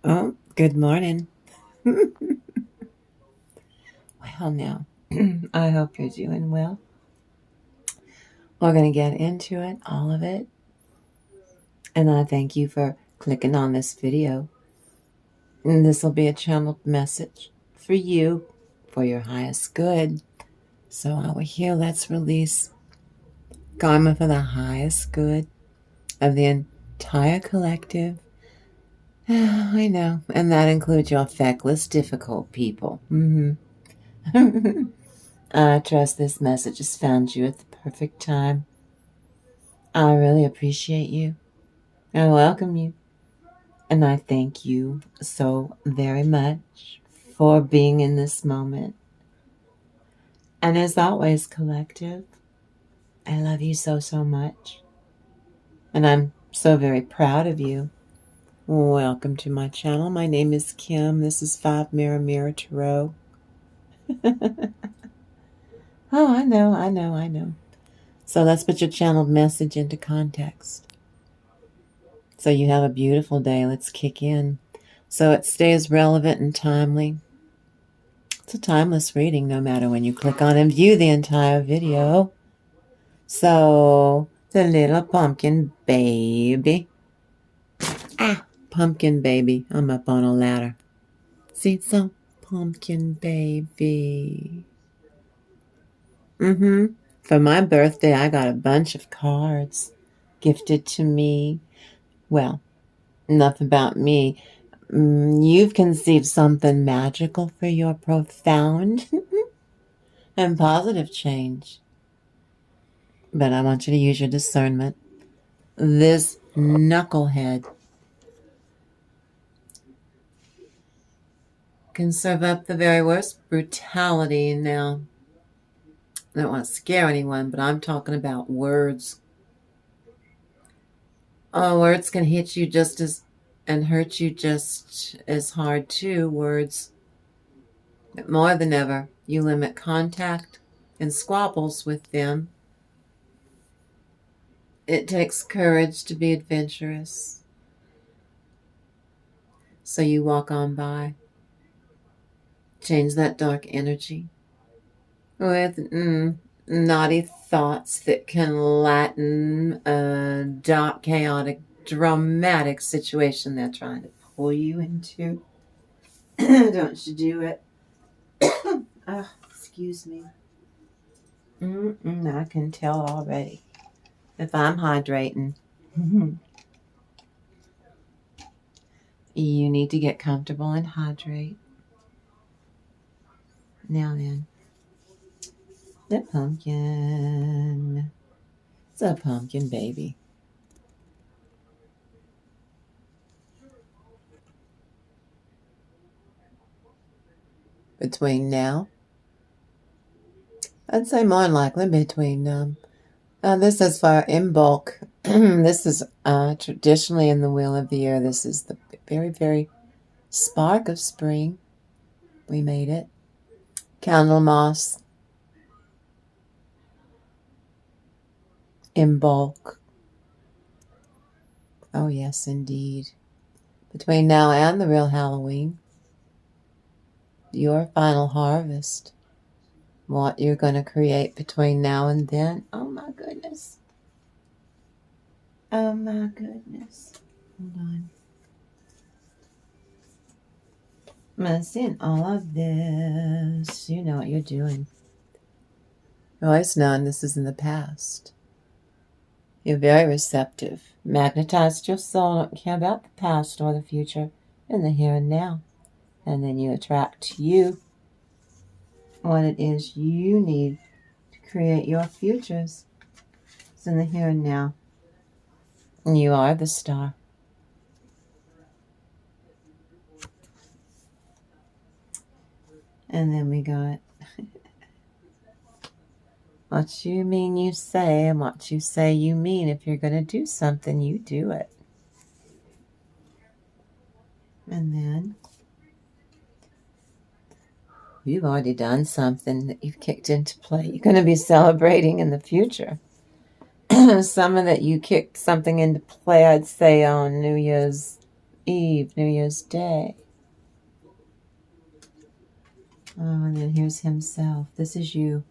Oh, good morning. Well, now, I hope you're doing well. We're going to get into it, all of it. And I thank you for clicking on this video. And this will be a channeled message for you, for your highest good. So while we're here, let's release karma for the highest good of the entire collective. I know. And that includes your feckless, difficult people. I trust this message has found you at the perfect time. I really appreciate you. I welcome you. And I thank you so very much for being in this moment. And as always, collective, I love you so, so much. And I'm so very proud of you. Welcome to my channel. My name is Kim. This is 5 Mirror Tarot. Oh, I know. So let's put your channeled message into context. So you have a beautiful day. Let's kick in. So it stays relevant and timely. It's a timeless reading no matter when you click on and view the entire video. So the little pumpkin baby. Pumpkin baby. I'm up on a ladder. See, so pumpkin baby. For my birthday, I got a bunch of cards gifted to me. Well, enough about me. You've conceived something magical for your profound and positive change. But I want you to use your discernment. This knucklehead can serve up the very worst brutality. Now, I don't want to scare anyone, but I'm talking about words. Oh, words can hit you just as and hurt you just as hard too. Words, more than ever, you limit contact and squabbles with them. It takes courage to be adventurous. So you walk on by. Change that dark energy with naughty thoughts that can lighten a dark, chaotic, dramatic situation they're trying to pull you into. Don't you do it. Excuse me. I can tell already if I'm hydrating. You need to get comfortable and hydrate. Now then, the pumpkin. It's a pumpkin baby. Between now, I'd say more than likely between this is for in bulk. This is traditionally in the wheel of the year. This is the very, very spark of spring. We made it. Candle moss in bulk. Oh, yes, indeed. Between now and the real Halloween, your final harvest. What you're going to create between now and then. Oh, my goodness. Oh, my goodness. Hold on. I'm seeing all of this. You know what you're doing. You've always known this is in the past. You're very receptive. Magnetized your soul. Don't care about the past or the future. In the here and now. And then you attract to you what it is you need to create your futures. It's in the here and now. And you are the star. And then we got what you mean you say, and what you say you mean. If you're going to do something, you do it. And then you've already done something that you've kicked into play. You're going to be celebrating in the future. Some of that you kicked something into play, I'd say, on New Year's Eve, New Year's Day. Oh, and then here's himself. This is you.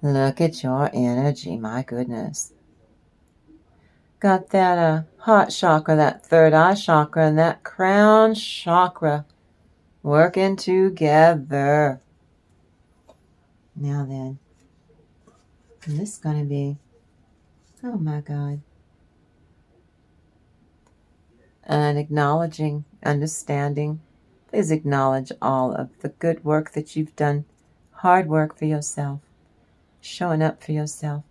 Look at your energy, my goodness. Got that heart chakra, that third eye chakra, and that crown chakra working together. Now then, and this is going to be, oh my God, and acknowledging, understanding. Please acknowledge all of the good work that you've done, hard work for yourself, showing up for yourself,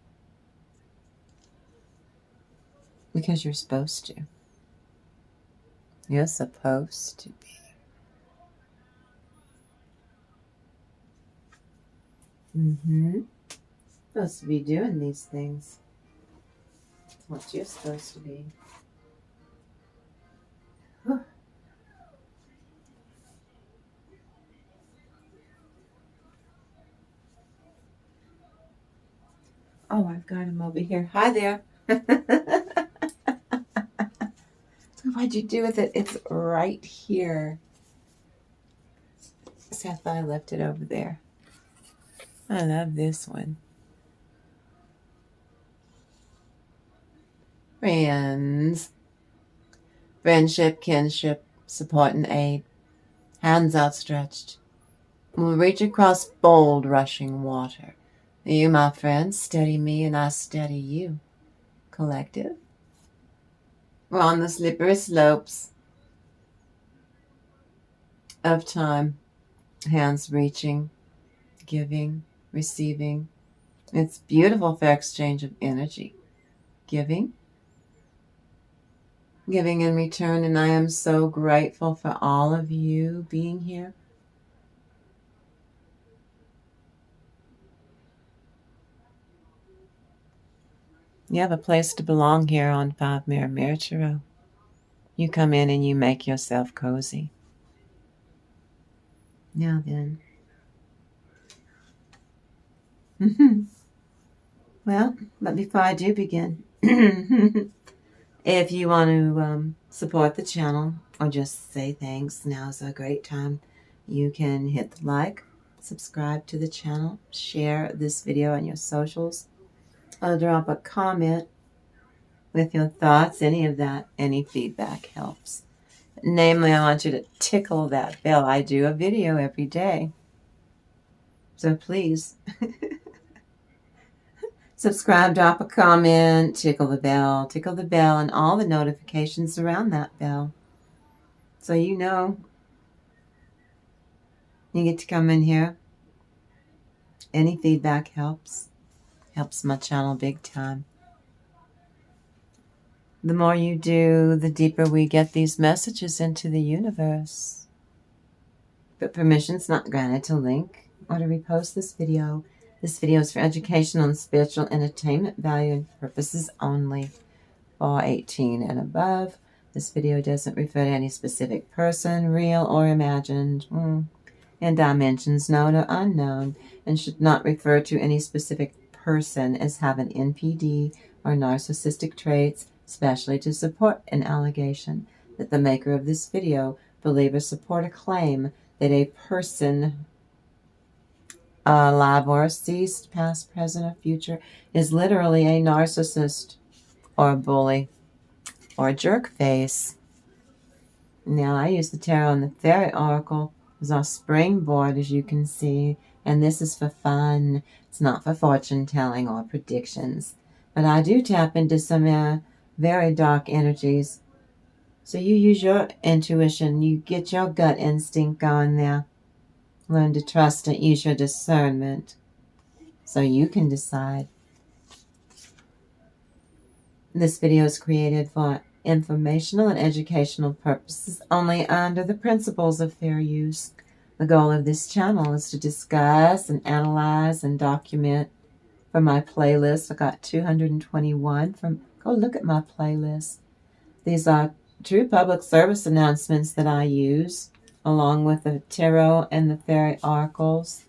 because you're supposed to. You're supposed to be. Supposed to be doing these things. It's what you're supposed to be. Oh, I've got him over here. Hi there. What'd you do with it? It's right here. Seth, I left it over there. I love this one. Friends. Friendship, kinship, support and aid. Hands outstretched. We'll reach across bold rushing water. You, my friends, steady me and I steady you. Collective. We're on the slippery slopes of time. Hands reaching, giving, receiving. It's beautiful for exchange of energy. Giving in return, and I am so grateful for all of you being here. You have a place to belong here on 5 Mirror Tarot. You come in and you make yourself cozy. Now then. Well, but before I do begin, if you want to support the channel or just say thanks, now's a great time. You can hit the like, subscribe to the channel, share this video on your socials, or drop a comment with your thoughts. Any of that, any feedback helps. Namely, I want you to tickle that bell. I do a video every day. So please subscribe, drop a comment, tickle the bell, and all the notifications around that bell. So you know you get to come in here. Any feedback helps. Helps my channel big time. The more you do, the deeper we get these messages into the universe. But permission's not granted to link or to repost this video. This video is for educational and spiritual entertainment value and purposes only. For 18 and above. This video doesn't refer to any specific person, real or imagined, in dimensions known or unknown, and should not refer to any specific person as having NPD or narcissistic traits, especially to support an allegation that the maker of this video believe or support a claim that a person, alive or deceased, past, present, or future, is literally a narcissist or a bully or a jerk face. Now, I use the tarot and the fairy oracle as our springboard, as you can see, and this is for fun. It's not for fortune telling or predictions, but I do tap into some very dark energies. So you use your intuition, you get your gut instinct going there. Learn to trust and use your discernment so you can decide. This video is created for informational and educational purposes only under the principles of fair use. The goal of this channel is to discuss and analyze and document from my playlist. I got 221 from, go look at my playlist. These are true public service announcements that I use along with the tarot and the fairy oracles.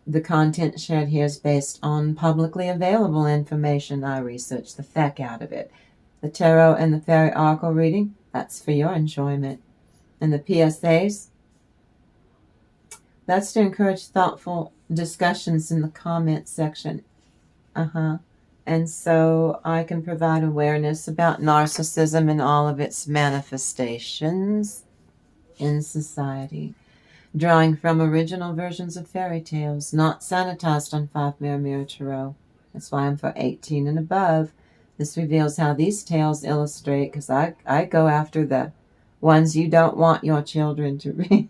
The content shared here is based on publicly available information. I researched the heck out of it. The tarot and the fairy oracle reading, that's for your enjoyment. And the PSAs, that's to encourage thoughtful discussions in the comment section. And so I can provide awareness about narcissism and all of its manifestations in society, drawing from original versions of fairy tales, not sanitized on 5mm Tarot. That's why I'm for 18 and above. This reveals how these tales illustrate, because I go after the ones you don't want your children to read.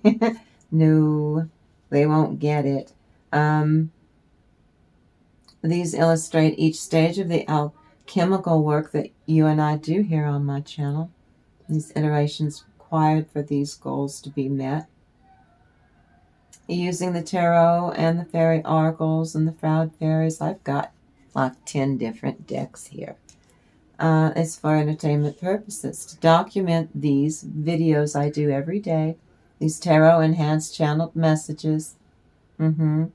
No, they won't get it. These illustrate each stage of the alchemical work that you and I do here on my channel. These iterations required for these goals to be met. Using the tarot and the fairy oracles and the proud fairies, I've got like 10 different decks here. It's for entertainment purposes. To document these videos I do every day, these tarot enhanced channeled messages, I'm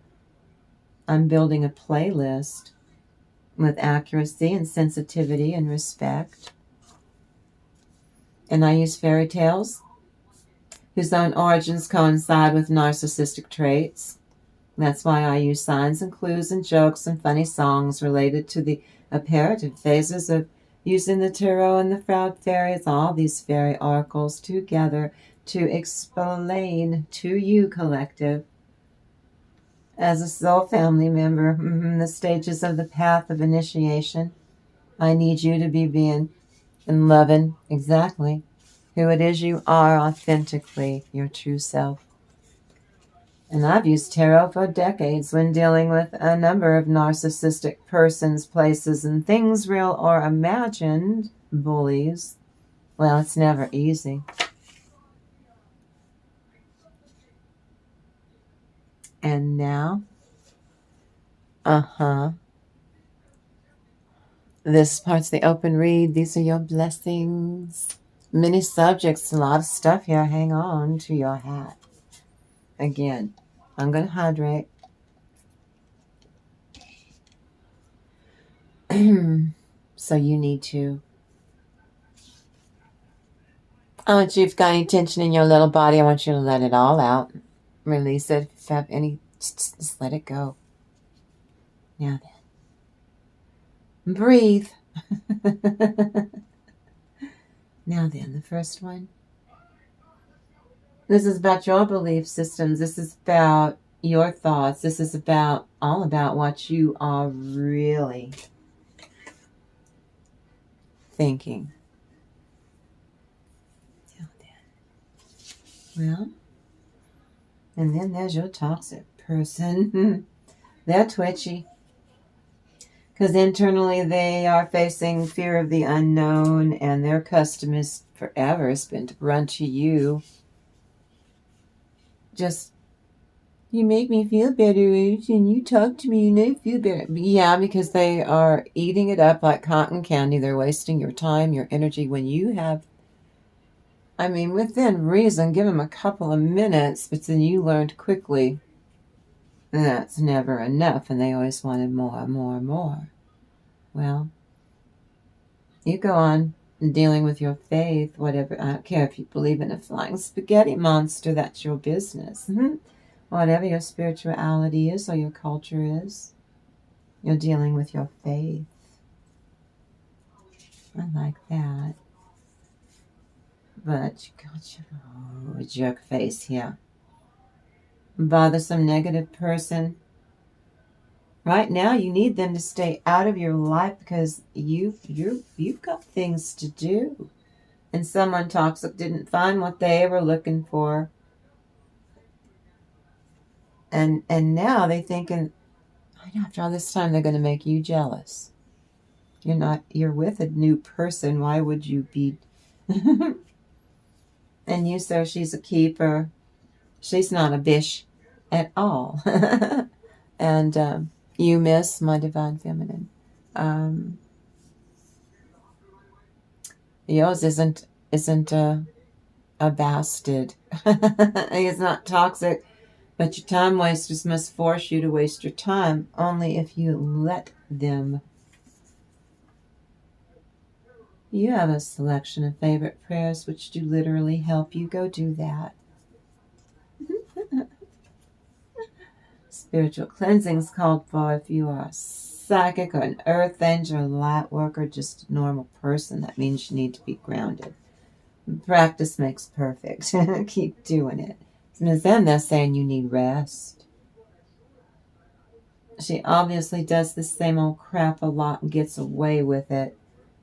building a playlist with accuracy and sensitivity and respect. And I use fairy tales whose own origins coincide with narcissistic traits. That's why I use signs and clues and jokes and funny songs related to the apparitive phases of using the tarot and the proud fairies, all these fairy oracles together to explain to you, collective, as a soul family member, the stages of the path of initiation. I need you to be being and loving exactly who it is you are authentically, your true self. And I've used tarot for decades when dealing with a number of narcissistic persons, places, and things, real or imagined, bullies. Well, it's never easy. And now, this part's the open read. These are your blessings. Many subjects, a lot of stuff here. Hang on to your hat. Again, I'm going to hydrate. So you need to. I want you, if you've got any tension in your little body, I want you to let it all out. Release it. If you have any, just let it go. Now then. Breathe. Now then, the first one. This is about your belief systems. This is about your thoughts. This is all about what you are really thinking. Now then. Well, and then there's your toxic person. They're twitchy. Because internally they are facing fear of the unknown, and their custom is forever has been to run to you. Just, you make me feel better, and you talk to me and I feel better. Yeah, because they are eating it up like cotton candy. They're wasting your time, your energy when you have, within reason, give them a couple of minutes, but then you learned quickly that's never enough, and they always wanted more, more, more. Well, you go on dealing with your faith, whatever. I don't care if you believe in a flying spaghetti monster, that's your business. Whatever your spirituality is or your culture is, you're dealing with your faith. I like that. But you got your jerk face here. Bothersome negative person. Right now, you need them to stay out of your life because you've got things to do. And someone toxic didn't find what they were looking for. And now they're thinking, after all this time, they're going to make you jealous. You're with a new person. Why would you be? And you, sir, she's a keeper. She's not a bish at all. And you, miss, my divine feminine. Yours isn't a bastard. He's not toxic. But your time wasters must force you to waste your time only if you let them. You have a selection of favorite prayers which do literally help you. Go do that. Spiritual cleansing's called for if you are a psychic or an earth angel, a light worker, just a normal person. That means you need to be grounded. Practice makes perfect. Keep doing it. And then they're saying you need rest. She obviously does the same old crap a lot and gets away with it.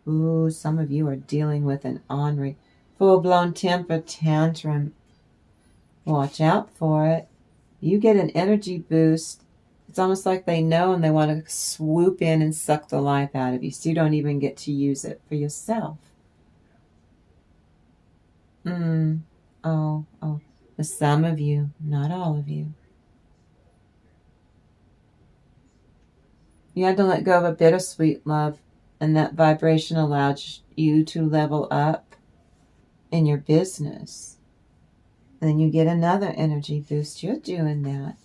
Ooh, some of you are dealing with an ornery, full-blown temper tantrum. Watch out for it. You get an energy boost. It's almost like they know and they want to swoop in and suck the life out of you, so you don't even get to use it for yourself. Oh. For some of you, not all of you. You had to let go of a bittersweet love, and that vibration allowed you to level up in your business. And then you get another energy boost. You're doing that.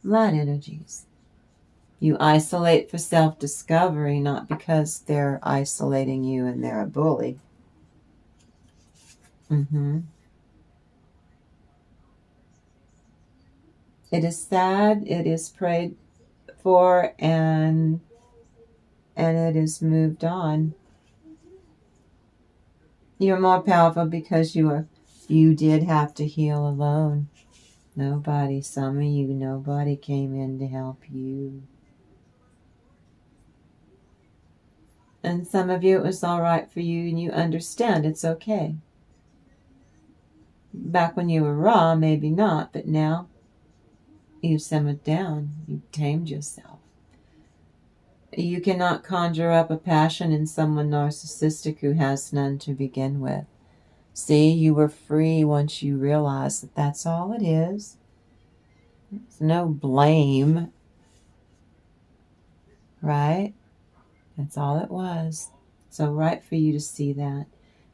Light energies. You isolate for self-discovery, not because they're isolating you and they're a bully. It is sad, it is prayed for, and it is moved on. You're more powerful because you did have to heal alone. Some of you, nobody came in to help you. And some of you, it was all right for you and you understand it's okay. Back when you were raw, maybe not, but now you've simmered down. You've tamed yourself. You cannot conjure up a passion in someone narcissistic who has none to begin with. See, you were free once you realized that that's all it is. There's no blame, right? That's all it was. So right for you to see that.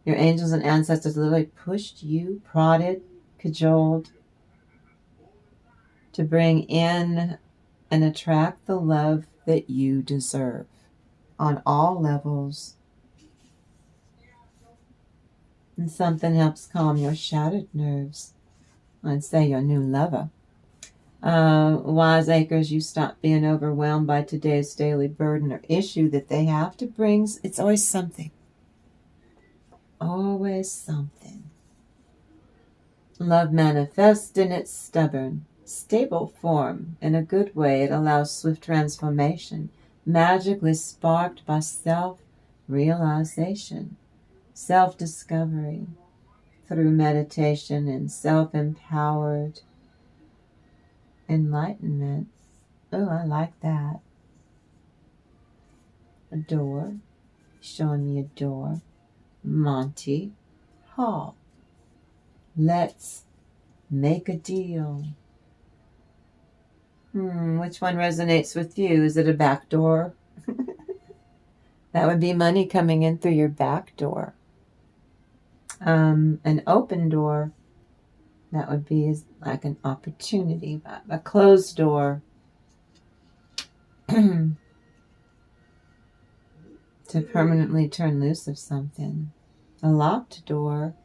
Your angels and ancestors literally pushed you, prodded, cajoled to bring in and attract the love that you deserve on all levels. And something helps calm your shattered nerves. I'd say your new lover. Wiseacres, you stop being overwhelmed by today's daily burden or issue that they have to bring. It's always something. Always something. Love manifests in its stubborn, stable form. In a good way, it allows swift transformation, magically sparked by self-realization, self-discovery through meditation and self-empowered enlightenment. Oh, I like that. A door. Showing me a door. Monty Hall. Let's make a deal. Which one resonates with you? Is it a back door? That would be money coming in through your back door. An open door, that would be like an opportunity. A closed door, to permanently turn loose of something. A locked door,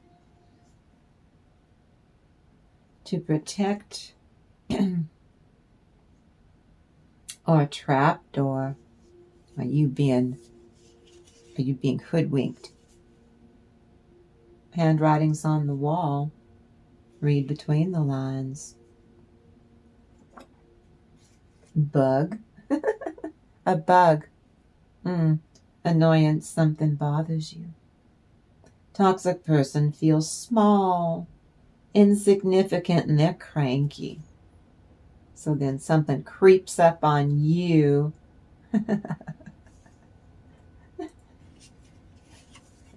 to protect, or a trap door. Are you being hoodwinked? Handwriting's on the wall. Read between the lines. Bug. A bug. Annoyance, something bothers you. Toxic person feels small, insignificant, and they're cranky. So then something creeps up on you.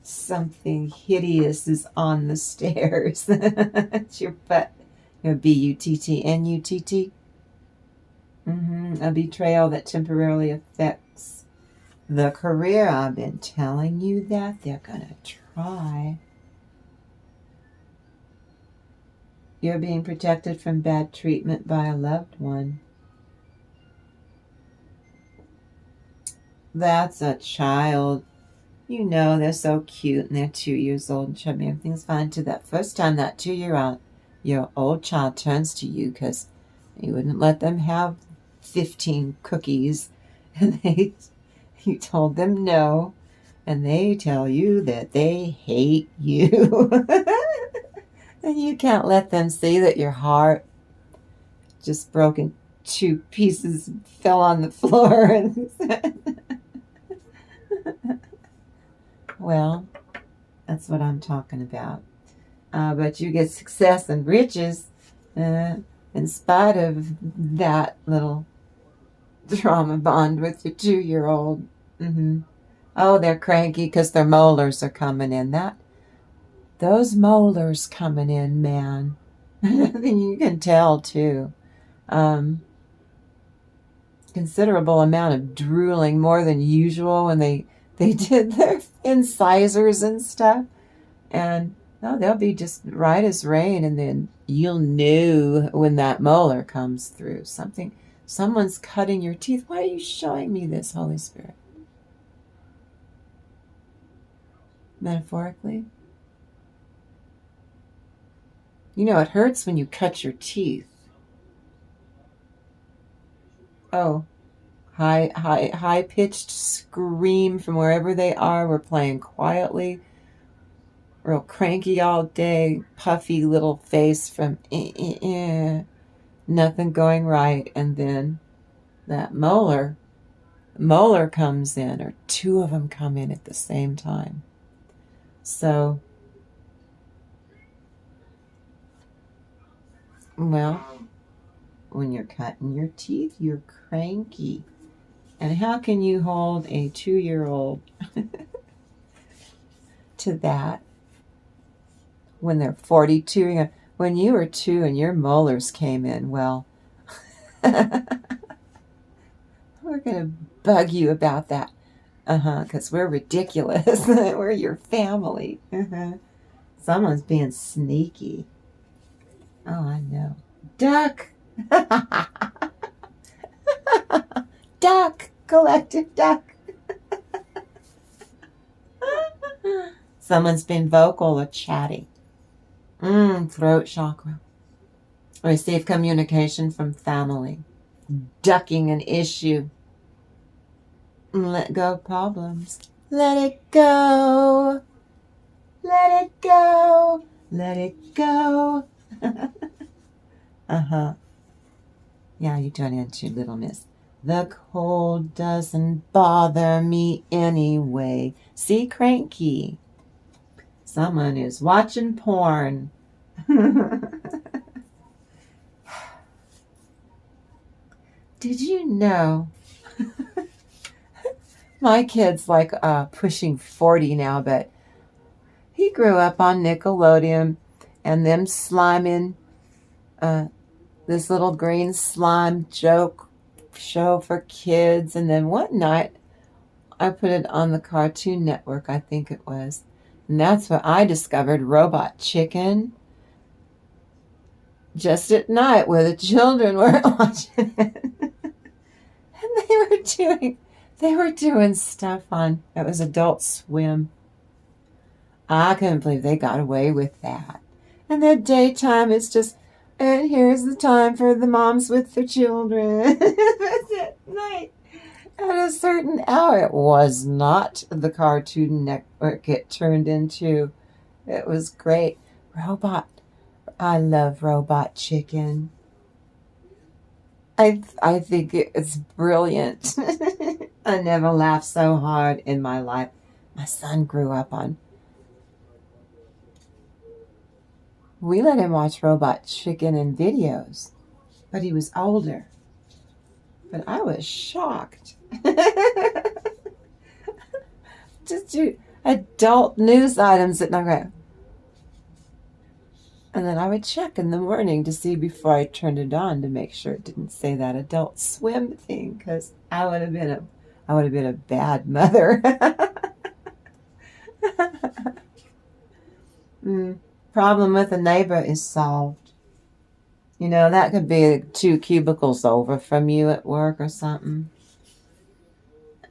Something hideous is on the stairs. It's your butt. Your B-U-T-T-N-U-T-T. A betrayal that temporarily affects the career. I've been telling you that. They're going to try. You're being protected from bad treatment by a loved one. That's a child. You know they're so cute and they're 2 years old and show me everything's fine to that first time that 2-year-old your old child turns to you because you wouldn't let them have 15 cookies and you told them no and they tell you that they hate you. And you can't let them see that your heart just broke in 2 pieces, fell on the floor. And well, that's what I'm talking about. But you get success and riches in spite of that little trauma bond with your 2-year-old. Oh, they're cranky because their molars are coming in. Those molars coming in, man. You can tell too. Considerable amount of drooling, more than usual when they did their incisors and stuff. And they'll be just right as rain, and then you'll know when that molar comes through. Someone's cutting your teeth. Why are you showing me this, Holy Spirit? Metaphorically? You know, it hurts when you cut your teeth. Oh, high-pitched scream from wherever they are. We're playing quietly. Real cranky all day. Puffy little face from nothing going right. And then that molar comes in, or 2 of them come in at the same time. So, well, when you're cutting your teeth, you're cranky. And how can you hold a 2-year-old to that when they're 42? When you were 2 and your molars came in, well, we're going to bug you about that. Because we're ridiculous. We're your family. Someone's being sneaky. Oh, I know. Duck! Duck! Collective duck! Someone's been vocal or chatty. Throat chakra. Receive communication from family. Ducking an issue. Let go of problems. Let it go. Let it go. Let it go. Yeah, you turn into Little Miss. The cold doesn't bother me anyway. See, cranky. Someone is watching porn. Did you know? My kid's like pushing 40 now, but he grew up on Nickelodeon and them sliming this little green slime joke show for kids. And then one night I put it on the Cartoon Network, I think it was. And that's what I discovered Robot Chicken. Just at night where the children were watching it. And they were doing stuff on, it was Adult Swim. I couldn't believe they got away with that. And their daytime is just, and here's the time for the moms with their children. That's at night. At a certain hour. It was not the Cartoon Network it turned into. It was great. I love Robot Chicken. I think it's brilliant. I never laughed so hard in my life. My son grew up on. We let him watch Robot Chicken in videos, but he was older. But I was shocked. Just do adult news items at night. And then I would check in the morning to see before I turned it on to make sure it didn't say that Adult Swim thing, because I would have been a bad mother. Problem with a neighbor is solved. You know, that could be 2 cubicles over from you at work or something.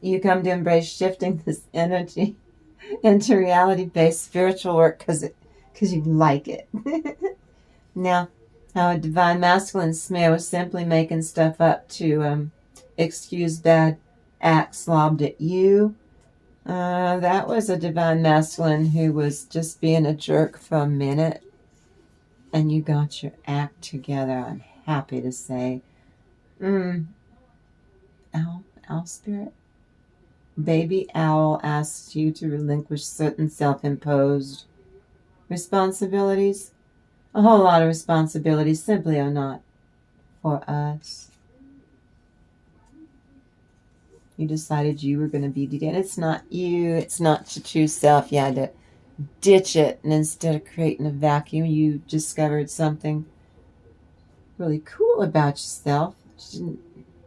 You come to embrace shifting this energy. into reality-based spiritual work because you like it. Now, how a divine masculine smear was simply making stuff up to excuse bad acts lobbed at you. That was a divine masculine who was just being a jerk for a minute, and you got your act together, I'm happy to say. Owl spirit? Baby owl asks you to relinquish certain self-imposed responsibilities. A whole lot of responsibilities simply are not for us. You decided you were going to be and it's not you. It's not your true self. You had to ditch it, and instead of creating a vacuum, you discovered something really cool about yourself that you didn't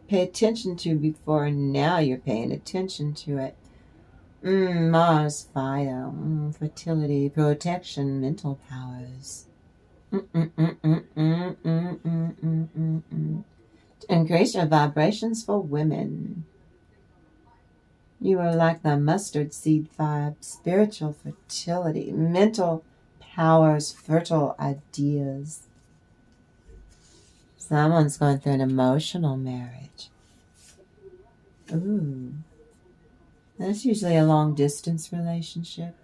pay attention to before, and now you're paying attention to it. Mars, fire, fertility, protection, mental powers. Increase your vibrations for women. You are like the mustard seed vibe, spiritual fertility, mental powers, fertile ideas. Someone's going through an emotional marriage. Ooh. That's usually a long distance relationship.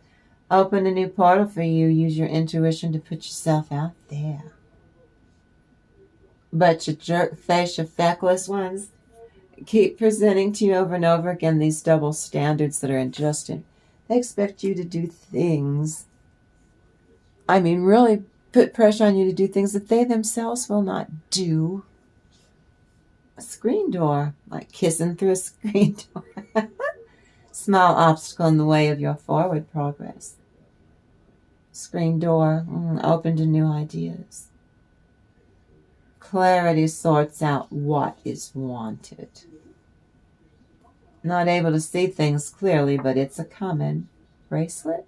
Open a new portal for you. Use your intuition to put yourself out there. But your jerk face, your feckless ones, keep presenting to you over and over again these double standards that are unjust. They expect you to do things. I mean, really put pressure on you to do things that they themselves will not do. A screen door, like kissing through a screen door. Small obstacle in the way of your forward progress. Screen door, open to new ideas. Clarity sorts out what is wanted. Not able to see things clearly, but it's a common bracelet.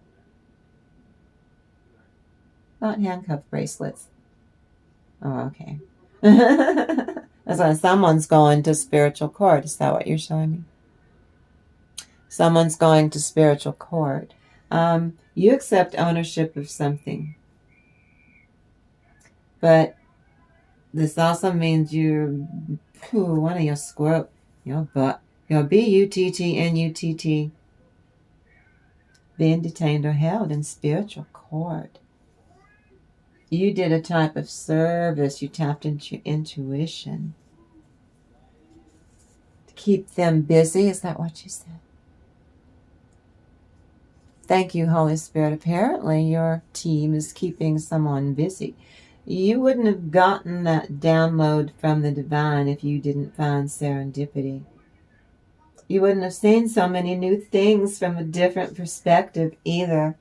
Not handcuff bracelets. Oh, okay. That's why someone's going to spiritual court. Is that what you're showing me? Someone's going to spiritual court. You accept ownership of something. But this also means one of your squirrel, your BUTTNUTT, being detained or held in spiritual court. You did a type of service. You tapped into your intuition to keep them busy. Is that what you said? Thank you, Holy Spirit. Apparently, your team is keeping someone busy. You wouldn't have gotten that download from the divine if you didn't find serendipity. You wouldn't have seen so many new things from a different perspective either.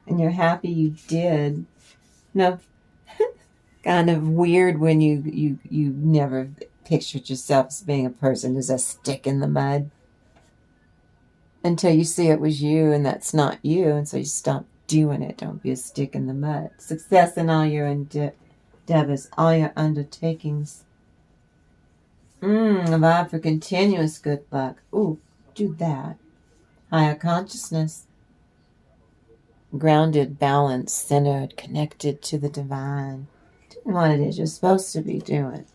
And you're happy you did. No, kind of weird when you never pictured yourself as being a person who's a stick in the mud until you see it was you and that's not you, and so you stop doing it. Don't be a stick in the mud. Success in all your endeavors, all your undertakings. A vibe for continuous good luck. Ooh, do that. Higher consciousness. Grounded, balanced, centered, connected to the divine. Doing what it is you're supposed to be doing.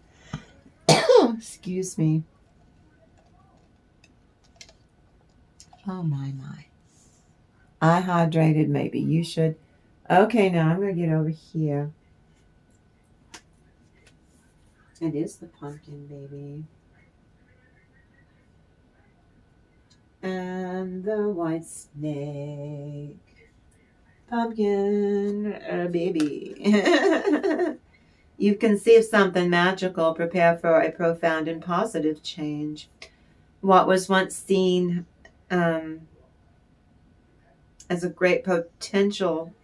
Excuse me. Oh, my. I hydrated, maybe. You should. Okay, now I'm going to get over here. It is the pumpkin, baby. And the white snake. Pumpkin, baby. You've conceived something magical. Prepare for a profound and positive change. What was once seen as a great potential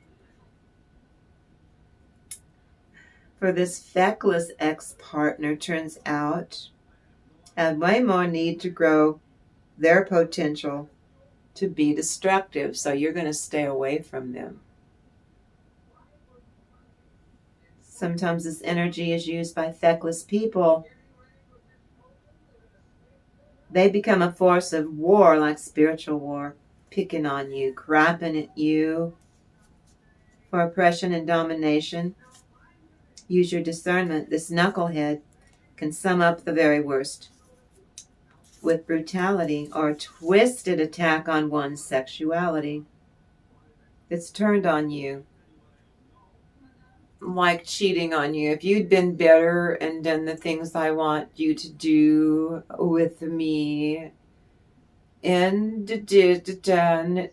for this feckless ex-partner turns out had way more need to grow their potential to be destructive. So you're going to stay away from them. Sometimes this energy is used by feckless people. They become a force of war, like spiritual war. picking on you, crapping at you for oppression and domination. Use your discernment. This knucklehead can sum up the very worst with brutality or a twisted attack on one's sexuality. It's turned on you, like cheating on you. If you'd been better and done the things I want you to do with me, and done,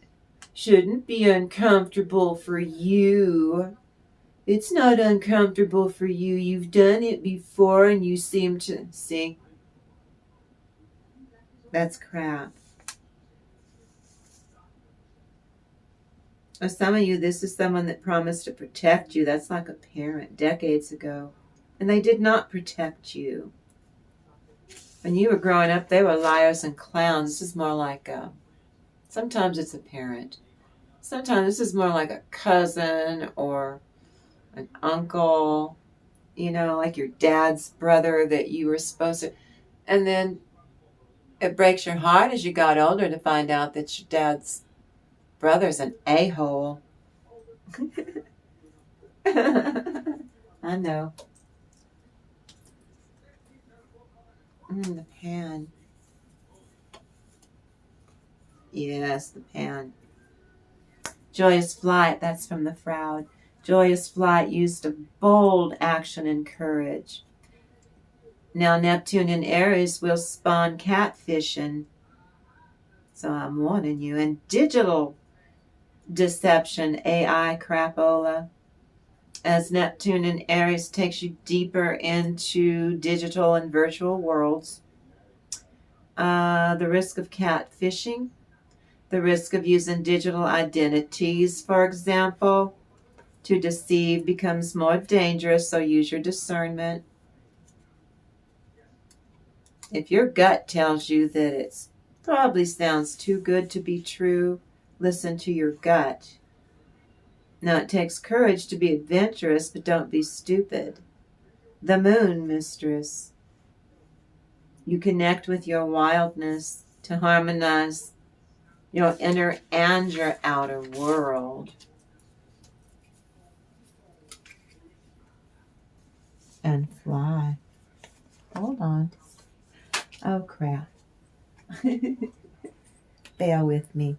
shouldn't be uncomfortable for you. It's not uncomfortable for you. You've done it before and you seem to see. That's crap. Or some of you, this is someone that promised to protect you. That's like a parent decades ago. And they did not protect you. When you were growing up, they were liars and clowns. This is more like sometimes it's a parent. Sometimes this is more like a cousin or an uncle, like your dad's brother that you were supposed to. And then it breaks your heart as you got older to find out that your dad's brother's an a-hole. I know. The pan. Yes, the pan. Joyous flight, that's from the Froud. Joyous flight used of bold action and courage. Now Neptune in Aries will spawn catfishing. So I'm warning you. And digital deception, AI crapola. As Neptune in Aries takes you deeper into digital and virtual worlds. The risk of catfishing. The risk of using digital identities, for example, to deceive becomes more dangerous, so use your discernment. If your gut tells you that it probably sounds too good to be true, listen to your gut. Now, it takes courage to be adventurous, but don't be stupid. The moon, mistress. You connect with your wildness to harmonize your inner and your outer world. And fly. Hold on. Oh, crap. Bear with me.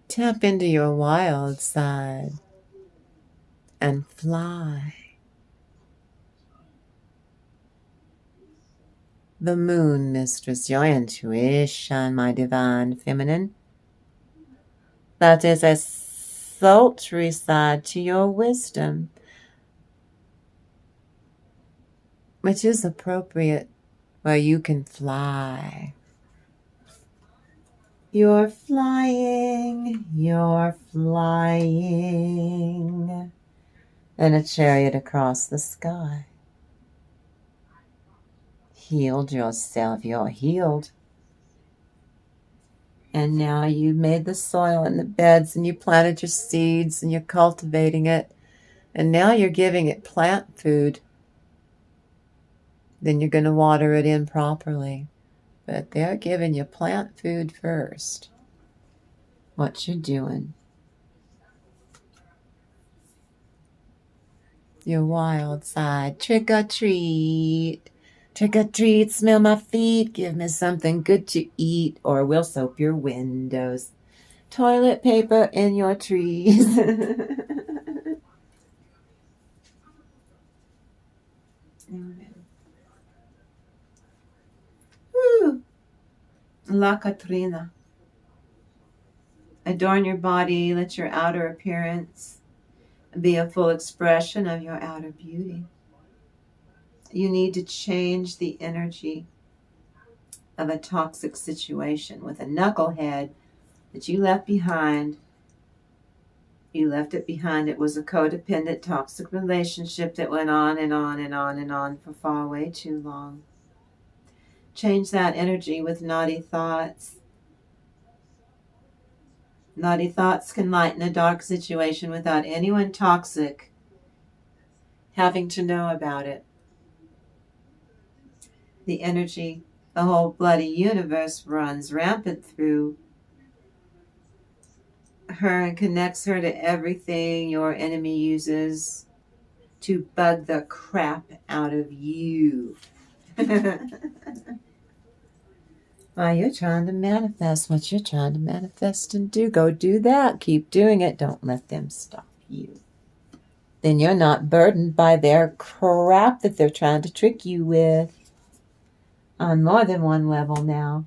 Tap into your wild side and fly. The moon, mistress, your intuition, my divine feminine. That is a sultry side to your wisdom, which is appropriate where you can fly. You're flying in a chariot across the sky. Healed yourself, you're healed. And now you made the soil and the beds and you planted your seeds and you're cultivating it. And now you're giving it plant food. Then you're going to water it in properly. But they're giving you plant food first. What you're doing. Your wild side. Trick or treat. Trick or treat, smell my feet. Give me something good to eat or we'll soap your windows. Toilet paper in your trees. Woo. La Katrina. Adorn your body, let your outer appearance be a full expression of your outer beauty. You need to change the energy of a toxic situation with a knucklehead that you left behind. You left it behind. It was a codependent, toxic relationship that went on and on and on and on for far way too long. Change that energy with naughty thoughts. Naughty thoughts can lighten a dark situation without anyone toxic having to know about it. The energy the whole bloody universe runs rampant through her and connects her to everything your enemy uses to bug the crap out of you. While you're trying to manifest what you're trying to manifest and do, go do that. Keep doing it. Don't let them stop you. Then you're not burdened by their crap that they're trying to trick you with on more than one level now.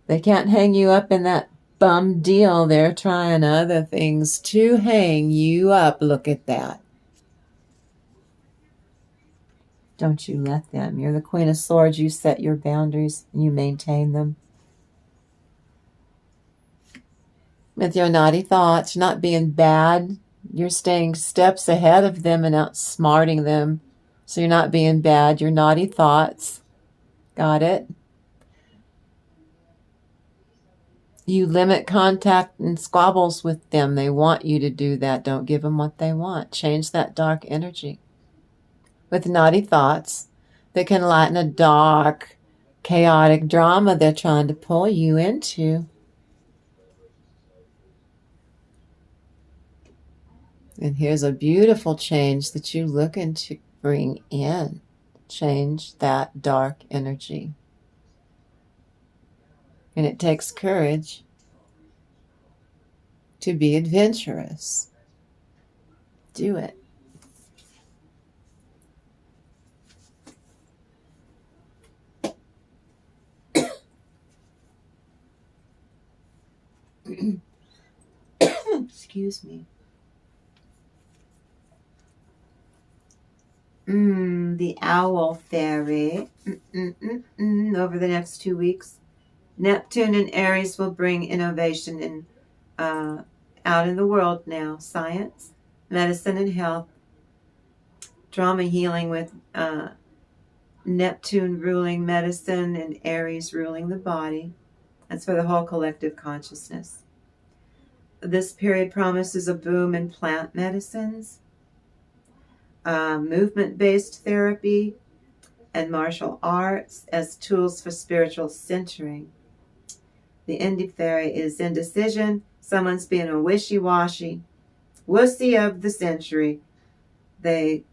They can't hang you up in that bum deal. They're trying other things to hang you up. Look at that. Don't you let them. You're the Queen of Swords. You set your boundaries and you maintain them. With your naughty thoughts, you're not being bad. You're staying steps ahead of them and outsmarting them. So you're not being bad. Your naughty thoughts. Got it? You limit contact and squabbles with them. They want you to do that. Don't give them what they want. Change that dark energy with naughty thoughts that can lighten a dark, chaotic drama they're trying to pull you into. And here's a beautiful change that you're looking to bring in. Change that dark energy. And it takes courage to be adventurous. Do it. Excuse me. The owl fairy. Over the next 2 weeks, Neptune and Aries will bring innovation in out in the world now. Science, medicine, and health. Trauma healing with Neptune ruling medicine and Aries ruling the body. That's for the whole collective consciousness. This period promises a boom in plant medicines, movement-based therapy, and martial arts as tools for spiritual centering. The Indie Fairy is indecision. Someone's being a wishy-washy wussy of the century. They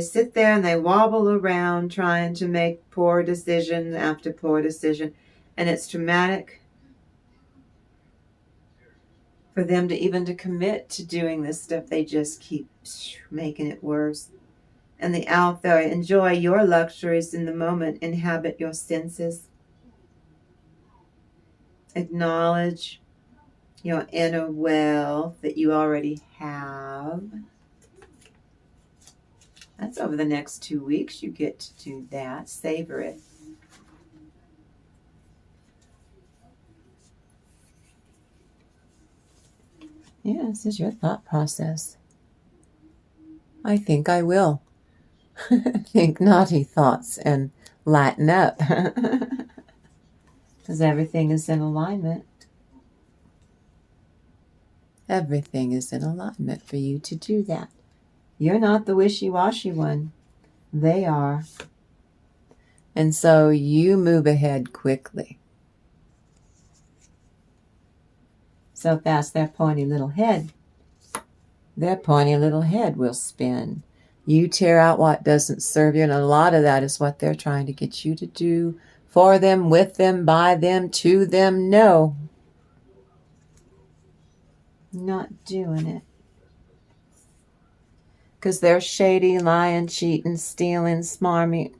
sit there and they wobble around trying to make poor decision after poor decision. And it's traumatic for them to even to commit to doing this stuff. They just keep making it worse. And the Owl Fairy, enjoy your luxuries in the moment. Inhabit your senses. Acknowledge your inner wealth that you already have. That's over the next 2 weeks. You get to do that. Savor it. Yeah, this is your thought process. I think I will. Think naughty thoughts and lighten up. Because everything is in alignment. Everything is in alignment for you to do that. You're not the wishy-washy one. They are. And so you move ahead quickly. So fast their pointy little head will spin. You tear out what doesn't serve you, and a lot of that is what they're trying to get you to do for them, with them, by them, to them. No. Not doing it. Because they're shady, lying, cheating, stealing, smarmy,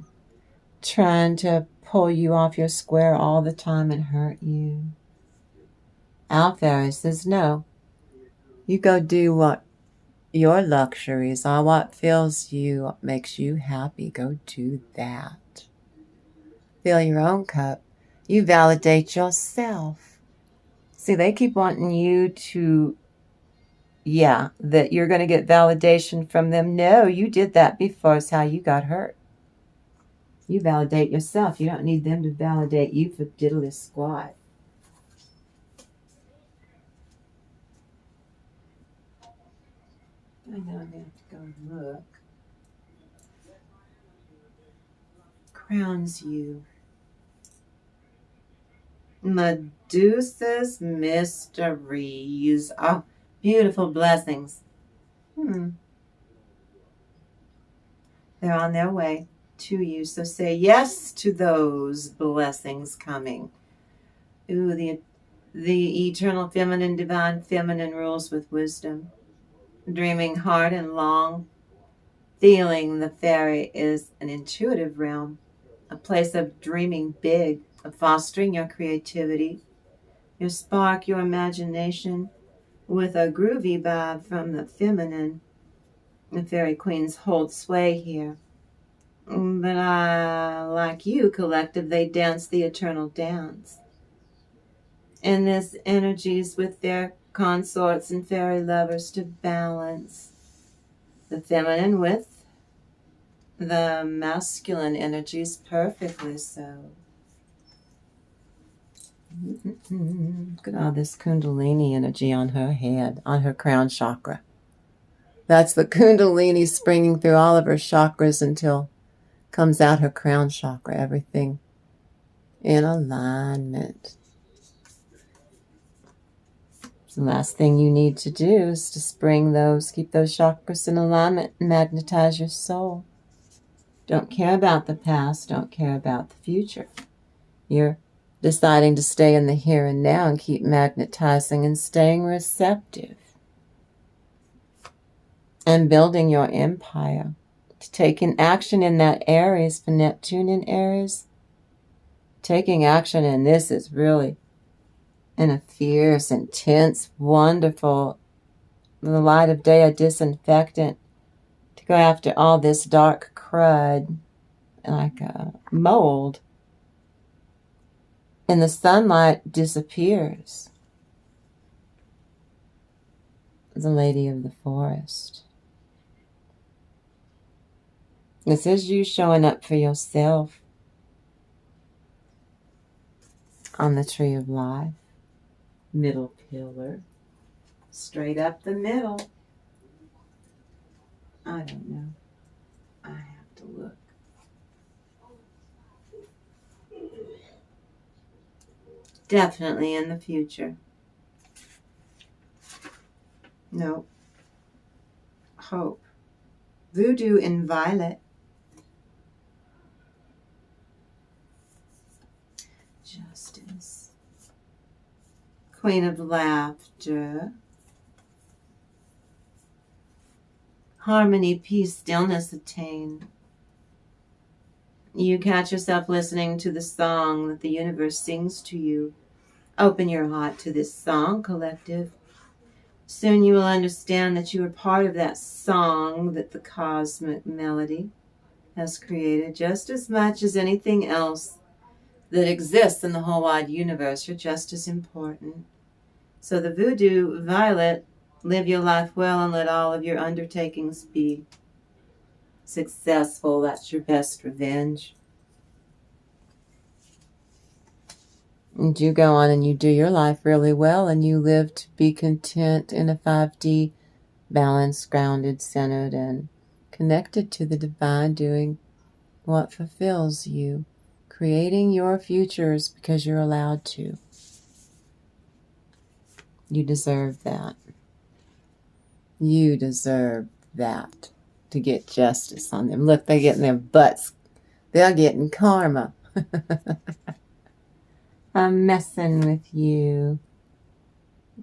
trying to pull you off your square all the time and hurt you. Owl Fairy says no. You go do what your luxuries are, what fills you, what makes you happy. Go do that. Fill your own cup. You validate yourself. See, they keep wanting you to, that you're going to get validation from them. No, you did that before. It's how you got hurt. You validate yourself. You don't need them to validate you for diddly squat. I know I'm going to have to go and look. Crowns you. Medusa's mysteries. Oh, beautiful blessings. They're on their way to you. So say yes to those blessings coming. Ooh, the eternal feminine, divine feminine rules with wisdom. Dreaming hard and long. Feeling the fairy is an intuitive realm. A place of dreaming big, of fostering your creativity, your spark, your imagination, with a groovy vibe from the feminine. The fairy queens hold sway here. But like you, collective, they dance the eternal dance. And this energies with their consorts and fairy lovers to balance the feminine with the masculine energies perfectly so. Look at all this Kundalini energy on her head, on her crown chakra. That's the Kundalini springing through all of her chakras until comes out her crown chakra, everything in alignment. The last thing you need to do is to spring those, keep those chakras in alignment, and magnetize your soul. Don't care about the past, don't care about the future. You're deciding to stay in the here and now and keep magnetizing and staying receptive. And building your empire. Taking action in that Aries, for Neptune in Aries. Taking action in this is really in a fierce, intense, wonderful, the light of day, a disinfectant to go after all this dark crud like a mold. And the sunlight disappears. The Lady of the Forest. This is you showing up for yourself on the tree of life. Middle pillar. Straight up the middle. I don't know. I have to look. Definitely in the future. No. Hope. Voodoo in violet. Justice. Queen of laughter. Harmony, peace, stillness attained. You catch yourself listening to the song that the universe sings to you. Open your heart to this song, collective. Soon you will understand that you are part of that song that the cosmic melody has created just as much as anything else that exists in the whole wide universe. You're just as important. So the voodoo violet, live your life well and let all of your undertakings be successful. That's your best revenge. And you go on and you do your life really well and you live to be content in a 5D, balanced, grounded, centered, and connected to the divine, doing what fulfills you, creating your futures because you're allowed to. You deserve that. You deserve that, to get justice on them. Look, they're getting their butts. They're getting karma. I'm messing with you.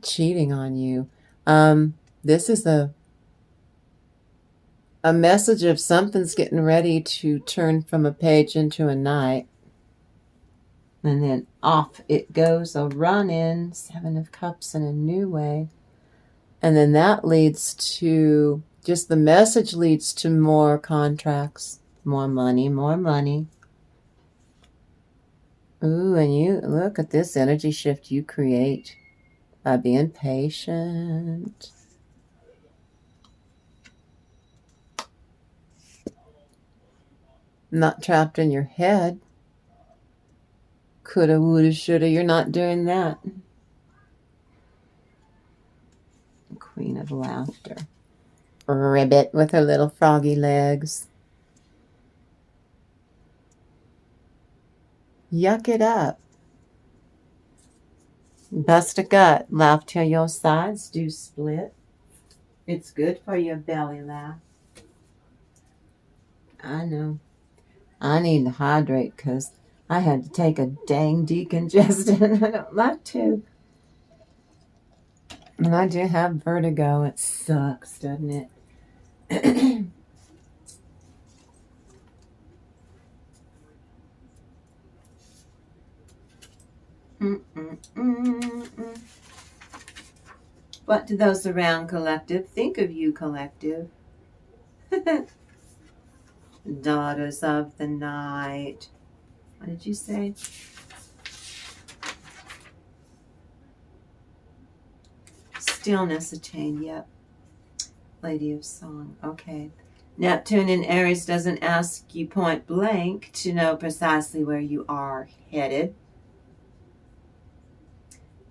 Cheating on you. This is a message of something's getting ready to turn from a page into a night. And then off it goes, a run-in, 7 of Cups in a new way. And then that leads to, just the message leads to more contracts, more money, more money. Ooh, and you, look at this energy shift you create by being patient. Not trapped in your head. Coulda, woulda, shoulda. You're not doing that. Queen of Laughter. Ribbit with her little froggy legs. Yuck it up. Bust a gut. Laugh till your sides do split. It's good for your belly laugh. I know. I need to hydrate because I had to take a dang decongestant. I don't like to. And I do have vertigo. It sucks, doesn't it? What do those around collective think of you, collective? Daughters of the night. What did you say? Stillness attained, yep. Lady of Song, okay. Neptune in Aries doesn't ask you point blank to know precisely where you are headed.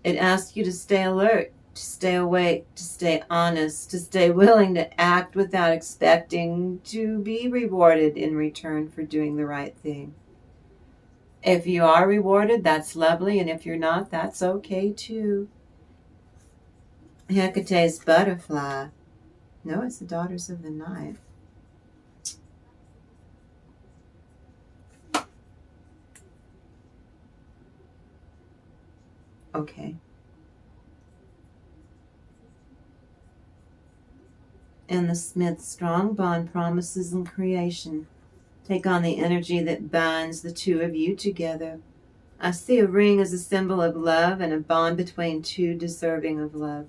It asks you to stay alert, to stay awake, to stay honest, to stay willing to act without expecting to be rewarded in return for doing the right thing. If you are rewarded, that's lovely, and if you're not, that's okay too. Hecate's butterfly. No, it's the Daughters of the Night. Okay. And the Smith's strong bond promises in creation. Take on the energy that binds the two of you together. I see a ring as a symbol of love and a bond between two deserving of love.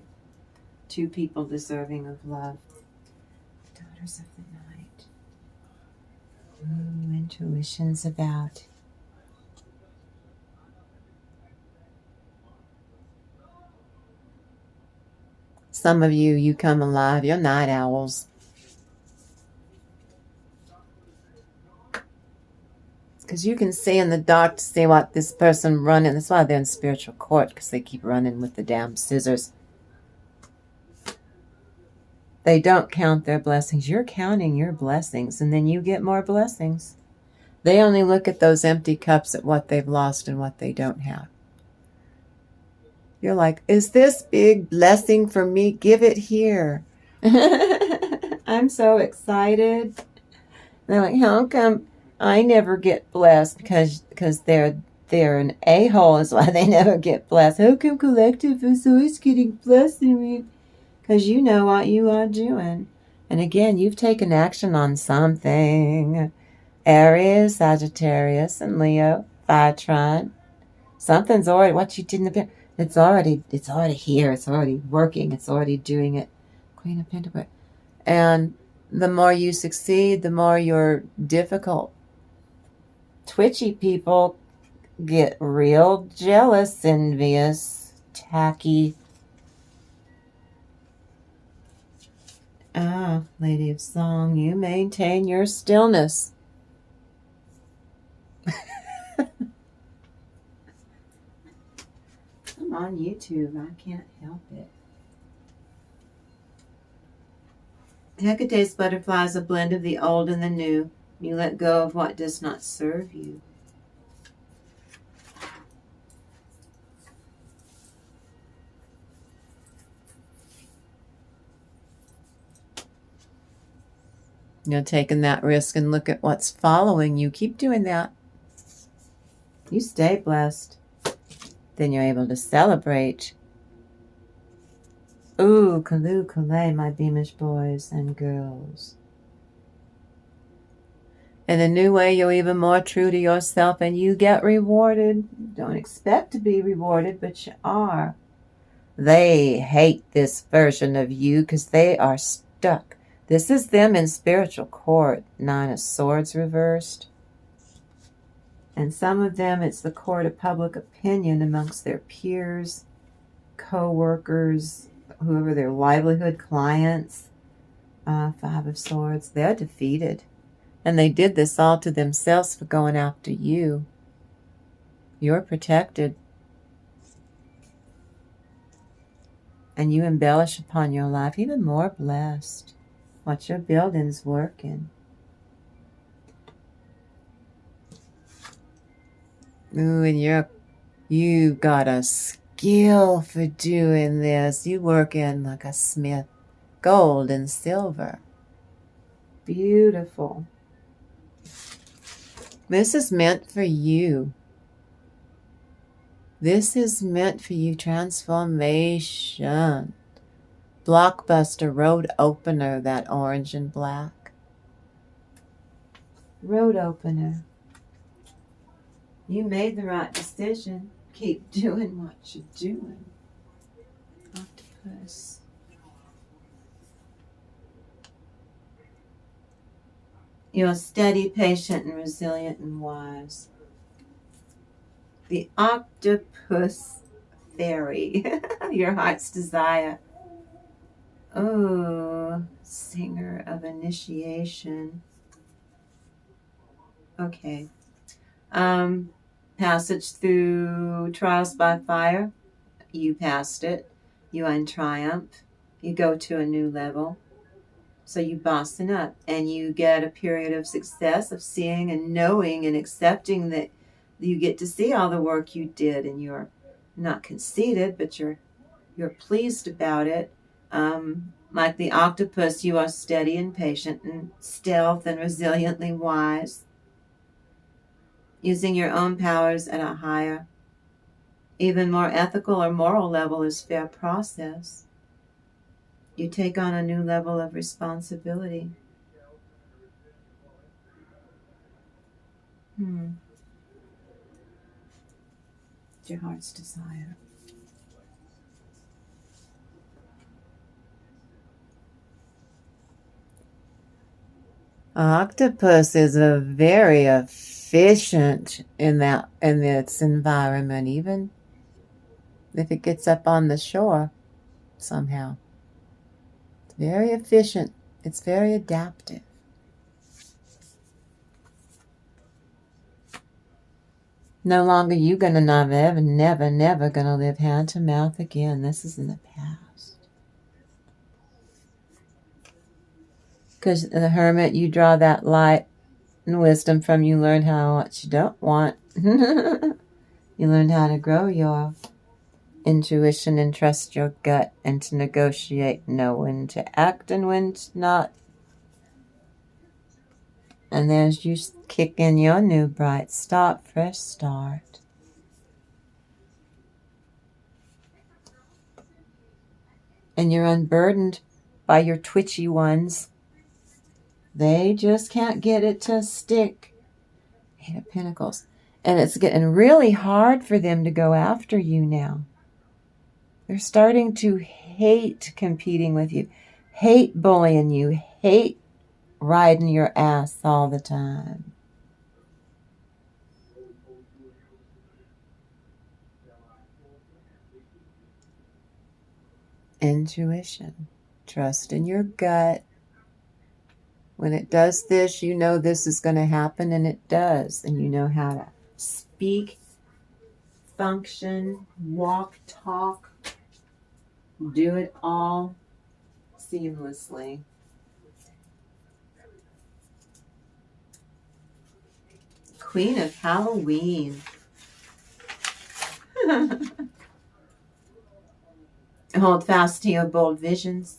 Two people deserving of love. Daughters of the Night. Ooh, intuition's about. Some of you, you come alive. You're night owls. Because you can see in the dark to see what this person running. That's why they're in spiritual court, because they keep running with the damn scissors. They don't count their blessings. You're counting your blessings, and then you get more blessings. They only look at those empty cups at what they've lost and what they don't have. You're like, is this big blessing for me? Give it here. I'm so excited. They're like, how come I never get blessed? Because they're an a-hole is why they never get blessed. How come collective is always getting blessed? Because you know what you are doing. And again, you've taken action on something. Aries, Sagittarius, and Leo, Fire Trine. Something's already, what you did in the past, it's already here. It's already working. It's already doing it. Queen of Pentacles. And the more you succeed, the more you're difficult. Twitchy people get real jealous, envious, tacky. Ah, Lady of Song, you maintain your stillness. I'm on YouTube. I can't help it. Hecate's butterfly is a blend of the old and the new. You let go of what does not serve you. You're taking that risk and look at what's following you. Keep doing that. You stay blessed. Then you're able to celebrate. Ooh, Kalu Kale, my Beamish boys and girls. In a new way, you're even more true to yourself and you get rewarded. You don't expect to be rewarded, but you are. They hate this version of you because they are stuck. This is them in spiritual court. 9 of Swords reversed. And some of them, it's the court of public opinion amongst their peers, co-workers, whoever their livelihood clients. 5 of Swords. They're defeated. And they did this all to themselves for going after you. You're protected. And you embellish upon your life even more blessed. What your building's working. Ooh, and you got a skill for doing this. You work in like a smith, gold and silver. Beautiful. This is meant for you. This is meant for you. Transformation. Blockbuster road opener, that orange and black. Road opener. You made the right decision. Keep doing what you're doing. Octopus. You're steady, patient, and resilient and wise. The octopus fairy. Your heart's desire. Oh, singer of initiation. Okay. Passage through trials by fire. You passed it. You are in triumph. You go to a new level. So you bossing up, and you get a period of success of seeing and knowing and accepting that you get to see all the work you did, and you're not conceited, but you're pleased about it. Like the octopus, you are steady and patient and stealth and resiliently wise, using your own powers at a higher, even more ethical or moral level is fair process. You take on a new level of responsibility. It's your heart's desire. Octopus is a very efficient in its environment, even if it gets up on the shore somehow. It's very efficient. It's very adaptive. No longer you gonna never gonna live hand to mouth again. This is in the past. Because the hermit, you draw that light and wisdom from. You learn what you don't want. You learn how to grow your intuition and trust your gut, and to negotiate, know when to act and when to not. And there's you kick in your new bright start, fresh start. And you're unburdened by your twitchy ones. They just can't get it to stick. Eight of Pentacles. And it's getting really hard for them to go after you now. They're starting to hate competing with you, hate bullying you, hate riding your ass all the time. Intuition. Trust in your gut. When it does this, you know this is going to happen, and it does. And you know how to speak, function, walk, talk, do it all seamlessly. Queen of Halloween. Hold fast to your bold visions.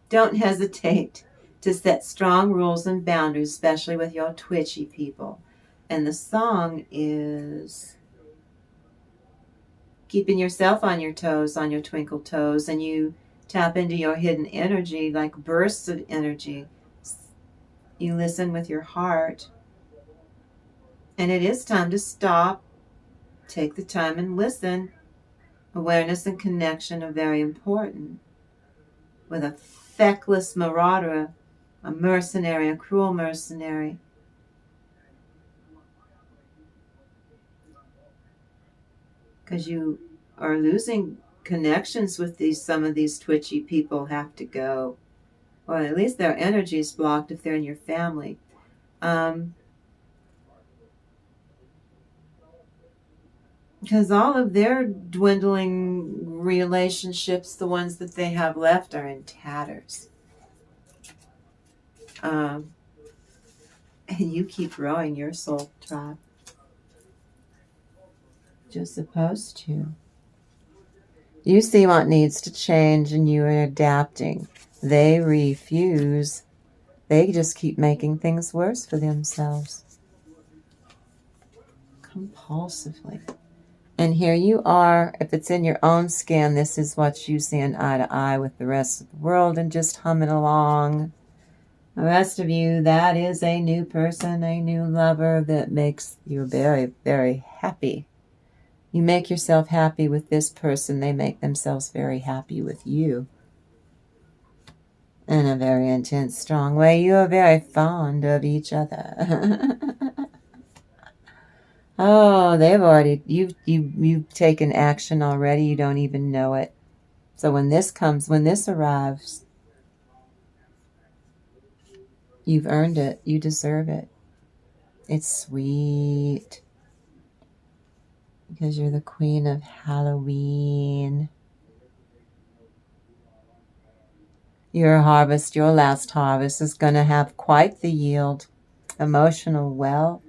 Don't hesitate to set strong rules and boundaries, especially with your twitchy people. And the song is keeping yourself on your toes, on your twinkle toes, and you tap into your hidden energy like bursts of energy. You listen with your heart. And it is time to stop. Take the time and listen. Awareness and connection are very important. With a feckless marauder, a mercenary, a cruel mercenary. Because you are losing connections with some of these twitchy people have to go. Or at least their energy is blocked if they're in your family. Because all of their dwindling relationships, the ones that they have left, are in tatters. And you keep growing your soul tribe. You're supposed to. You see what needs to change and you are adapting. They refuse. They just keep making things worse for themselves. Compulsively. And here you are. If it's in your own skin, this is what you see eye to eye with the rest of the world and just humming along. The rest of you, that is a new person, a new lover that makes you very, very happy. You make yourself happy with this person. They make themselves very happy with you. In a very intense, strong way. You are very fond of each other. Oh, they've already, you've taken action already. You don't even know it. So when this arrives, you've earned it. You deserve it. It's sweet. Because you're the queen of Halloween. Your harvest, your last harvest, is going to have quite the yield. Emotional wealth,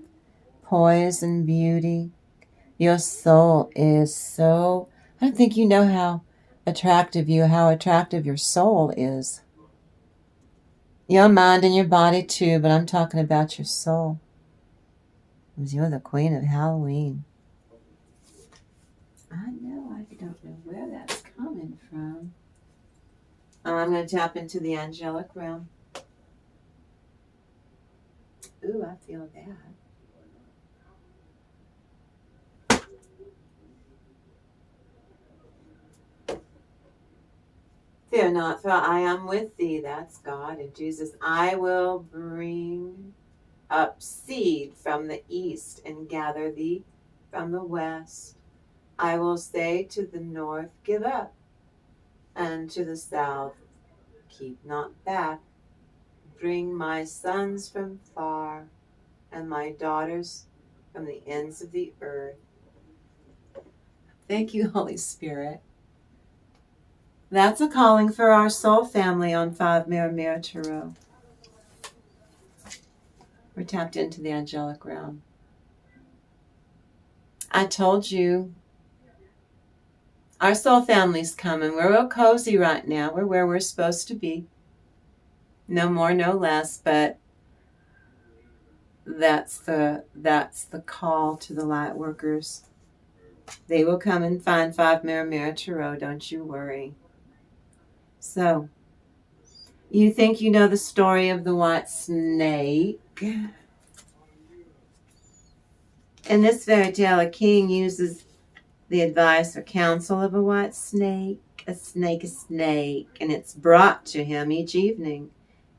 poise and beauty. Your soul is so, I don't think you know how attractive your soul is. Your mind and your body too, but I'm talking about your soul. Because you're the queen of Halloween. I know, I don't know where that's coming from. I'm going to tap into the angelic realm. Ooh, I feel that. Fear not, for I am with thee. That's God and Jesus. I will bring up seed from the east and gather thee from the west. I will say to the north, give up, and to the south, keep not back. Bring my sons from far, and my daughters from the ends of the earth. Thank you, Holy Spirit. That's a calling for our soul family on 5 Mirror Mirror Tarot. We're tapped into the angelic realm. I told you, our soul family's coming. We're real cozy right now. We're where we're supposed to be. No more, no less, but that's the call to the light workers. They will come and find 5 Mirror Mirror Tarot, don't you worry. So, you think you know the story of the white snake? In this fairy tale, a king uses the advice or counsel of a white snake, a snake, and it's brought to him each evening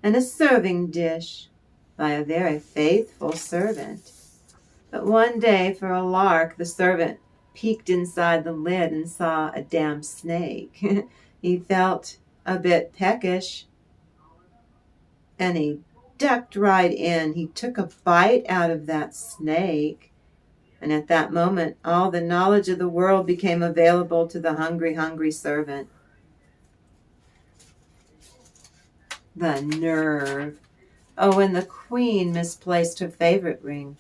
in a serving dish by a very faithful servant. But one day, for a lark, the servant peeked inside the lid and saw a damn snake. He felt a bit peckish, and he ducked right in. He took a bite out of that snake, and at that moment, all the knowledge of the world became available to the hungry, hungry servant. The nerve. Oh, and the queen misplaced her favorite ring.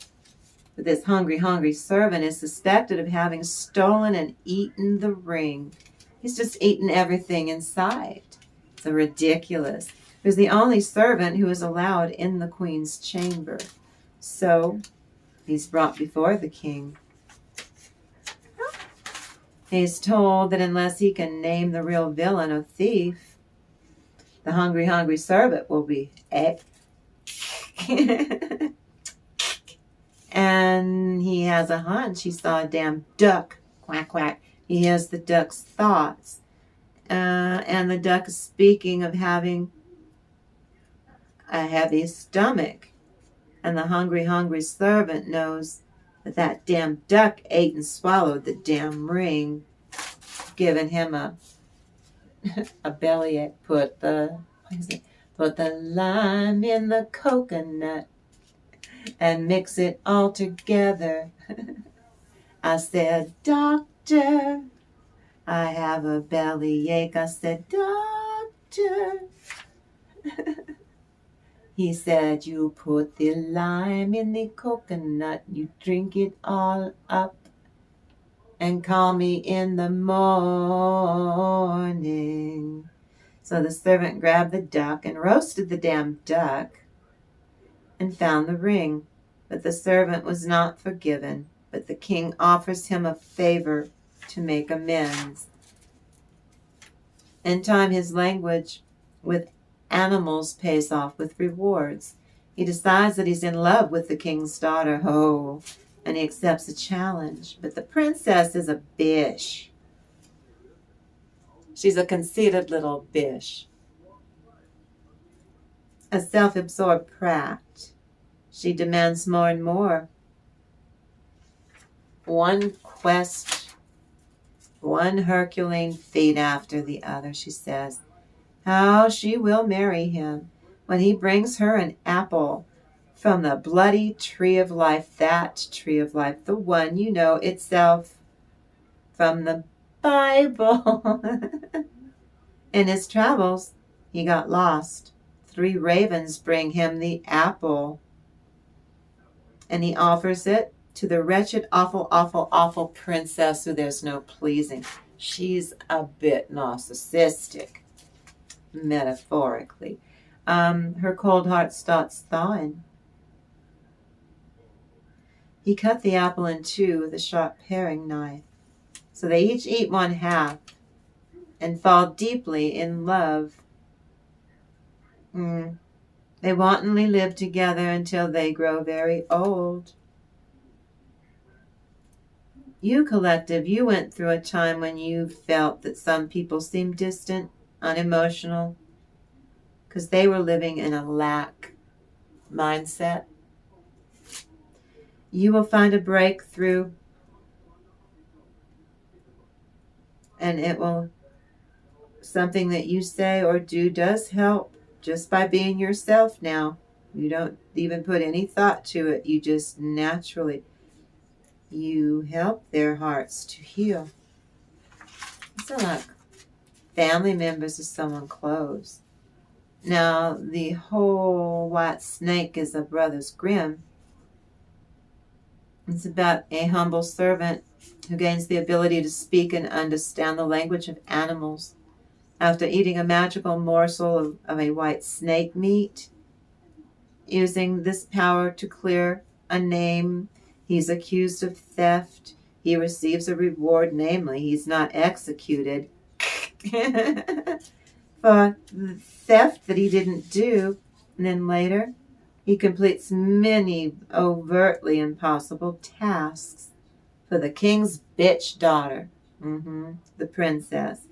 But this hungry, hungry servant is suspected of having stolen and eaten the ring. He's just eaten everything inside. So ridiculous. He was the only servant who was allowed in the queen's chamber. So he's brought before the king. He's told that unless he can name the real villain or thief, the hungry, hungry servant will be And he has a hunch. He saw a damn duck. Quack, quack. He hears the duck's thoughts. And the duck is speaking of having a heavy stomach. And the hungry, hungry servant knows that that damn duck ate and swallowed the damn ring, giving him a bellyache. Put the lime in the coconut and mix it all together. I said, doctor, I have a bellyache. I said, doctor. He said, you put the lime in the coconut, you drink it all up. and call me in the morning. So the servant grabbed the duck and roasted the damn duck and found the ring. But the servant was not forgiven. But the king offers him a favor to make amends. In time, his language with animals pays off with rewards. He decides that he's in love with the king's daughter. Oh, and he accepts a challenge. But the princess is a bish. She's a conceited little bish. A self-absorbed prat. She demands more and more. One quest, one Herculean feat after the other, she says. How she will marry him when he brings her an apple from the bloody tree of life, that tree of life, the one you know itself from the Bible. In his travels, he got lost. 3 ravens bring him the apple, and he offers it to the wretched, awful, awful, awful princess who there's no pleasing. She's a bit narcissistic, metaphorically. Her cold heart starts thawing. He cut the apple in 2 with a sharp paring knife. So they each eat 1/2 and fall deeply in love. They wantonly live together until they grow very old. You, collective, you went through a time when you felt that some people seemed distant, unemotional, because they were living in a lack mindset. You will find a breakthrough, and it will, something that you say or do does help just by being yourself now. You don't even put any thought to it. You just naturally, you help their hearts to heal. It's like family members of someone close. Now, the whole white snake is a Brothers Grimm. It's about a humble servant who gains the ability to speak and understand the language of animals. After eating a magical morsel of a white snake meat, using this power to clear a name, he's accused of theft. He receives a reward, namely, he's not executed for the theft that he didn't do. And then later, he completes many overtly impossible tasks for the king's bitch daughter, the princess.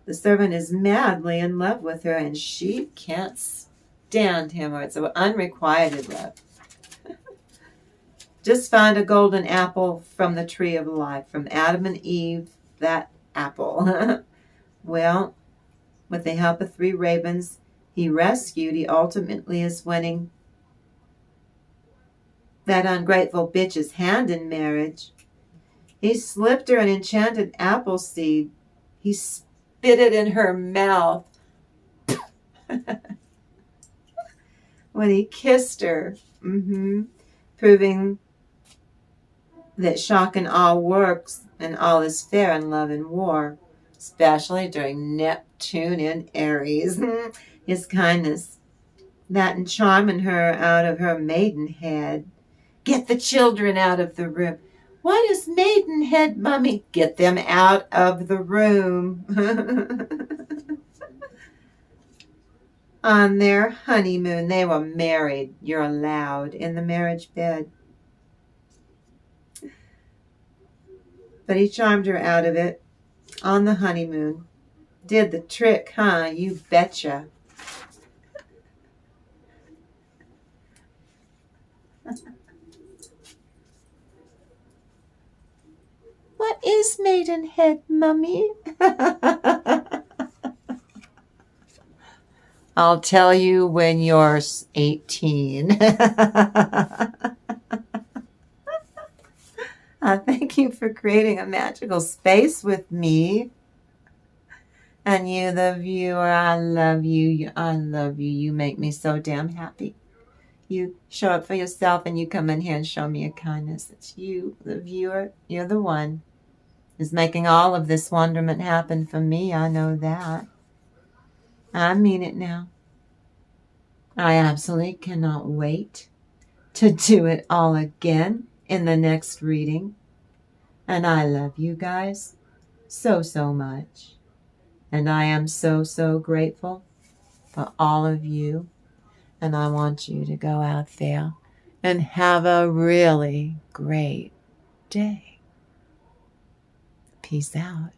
The servant is madly in love with her, and she can't stand him, or it's an unrequited love. Just find a golden apple from the tree of life, from Adam and Eve, that apple. Well, with the help of 3 ravens he rescued, he ultimately is winning that ungrateful bitch's hand in marriage. He slipped her an enchanted apple seed. He spit it in her mouth when he kissed her, proving that shock and awe works and all is fair in love and war, especially during Neptune in Aries. His kindness, that and charming her out of her maidenhead. Get the children out of the room. What is maidenhead, Mummy? Get them out of the room. On their honeymoon, they were married. You're allowed in the marriage bed. But he charmed her out of it on the honeymoon. Did the trick, huh? You betcha. What is maidenhead, Mummy? I'll tell you when you're 18. Thank you for creating a magical space with me. And you, the viewer, I love you. I love you. You make me so damn happy. You show up for yourself and you come in here and show me a kindness. It's you, the viewer. You're the one. is making all of this wonderment happen for me. I know that. I mean it now. I absolutely cannot wait to do it all again in the next reading. And I love you guys so, so much. And I am so, so grateful for all of you. And I want you to go out there and have a really great day. Peace out.